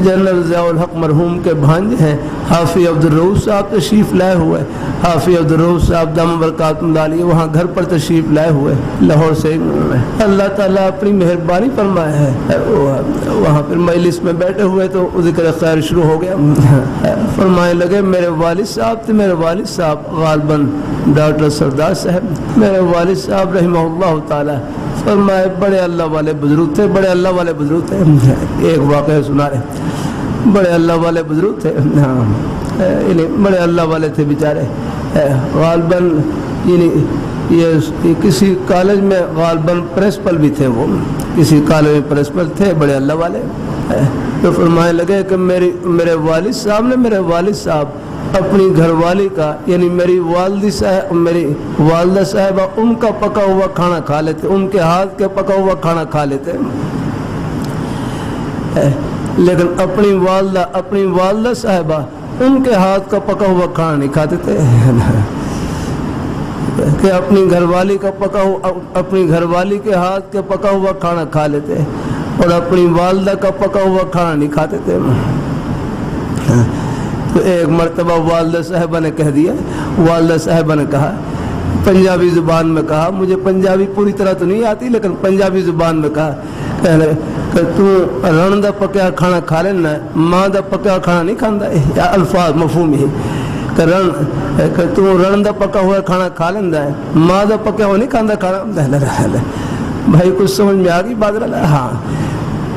General Ziaul हक मरहूम के भांजे हैं हाफिज़ अब्दुल रऊफ़ साहब तशरीफ़ लाए हुए। हाफिज़ अब्दुल रऊफ़ साहब दामद बरकातुहुल्लाह अलैहि वहाँ घर पर तशरीफ़ लाए हुए लाहौर से। अल्लाह ताला अपनी मेहरबानी फरमाया है। वहाँ पर मजलिस में बैठे हुए तो ज़िक्र खैर शुरू हो गया। फरमाने लगे मेरे वालिद साहब थे, मेरे वालिद साहब गालिबन डॉक्टर सरदार साहब, मेरे वालिद साहब रहमहुल्लाह ताला फरमाए बड़े अल्लाह वाले बुजुर्ग थे, बड़े अल्लाह वाले बुजुर्ग थे। एक वाक़या सुना रहे, बड़े अल्लाह वाले बुजुर्ग थे। हाँ, बड़े अल्लाह वाले थे बेचारे। गालिबन ये किसी कॉलेज में गालिबन प्रिंसिपल भी थे, वो किसी कॉलेज में प्रिंसिपल थे, बड़े अल्लाह वाले। तो फरमाने लगे कि मेरे वालिद साहब अपनी घरवाली का यानी मेरी वालदा साहिबा उनका पका हुआ खाना खा लेते, उनके हाथ के पका हुआ खाना खा लेते, लेकिन अपनी वालदा साहिबा उनके हाथ का पका हुआ खाना नहीं खाते थे। कि अपनी घरवाली के हाथ के पका हुआ खाना खा लेते और अपनी वालदा का पका हुआ खाना नहीं खाते थे। तो एक मरतबा वालदा साहिबा ने कह दिया, वालदा साहिबा ने कहा पंजाबी ज़ुबान में कहा, मुझे पंजाबी पूरी तरह तो नहीं आती लेकिन पंजाबी ज़ुबान में कहा कि तू रण दा पक्या खाना खा लेना, माँ दा पक्या खाना नहीं खांदा। या अल्फाज मफहूम ही कि तू रण दा पका हुआ खाना खा लेंदा है, माँ दा पक्या हुआ नहीं खांदा खाना। भाई कुछ समझ में आ गई बात? हाँ,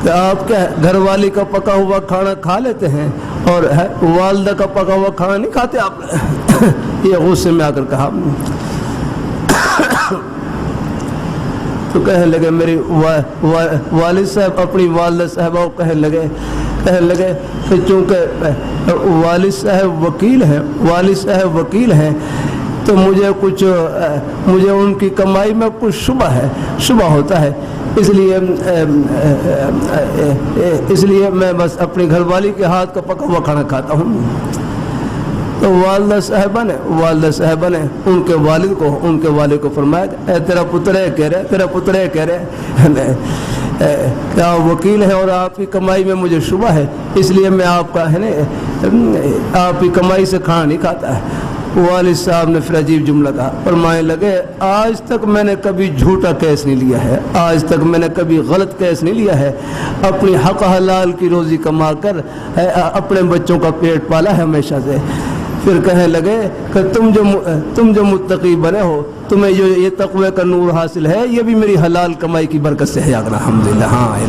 तो आप क्या घरवाली का पका हुआ खाना खा लेते हैं और वालदा का पका हुआ खाना नहीं खाते आप? ये गुस्से में आकर कहा। तो कहने लगे मेरी वालिद साहब अपनी वालदा साहबा को कहने लगे कि चूँकि वालिद साहब वकील हैं तो मुझे उनकी कमाई में कुछ शुबा होता है, इसलिए मैं बस अपनी घरवाली के हाथ का पका हुआ खाना खाता हूँ। तो वालदा साहिबा ने उनके वालिद को फरमाया तेरा पुत्र कह रहे क्या वकील है और आपकी कमाई में मुझे शुबा है, इसलिए मैं आपकी कमाई से खाना नहीं खाता है। वालिद साहब ने फिर अजीब जुमला कहा, फरमाने लगे आज तक मैंने कभी झूठा केस नहीं लिया है, आज तक मैंने कभी गलत केस नहीं लिया है, अपनी हक हलाल की रोज़ी कमा कर अपने बच्चों का पेट पाला है हमेशा से। फिर कहने लगे कि तुम जो मुत्तकी बने हो, तुम्हें जो ये तक़वे का नूर हासिल है, ये भी मेरी हलाल कमाई की बरकत से है। अल्हम्दुलिल्लाह। हाँ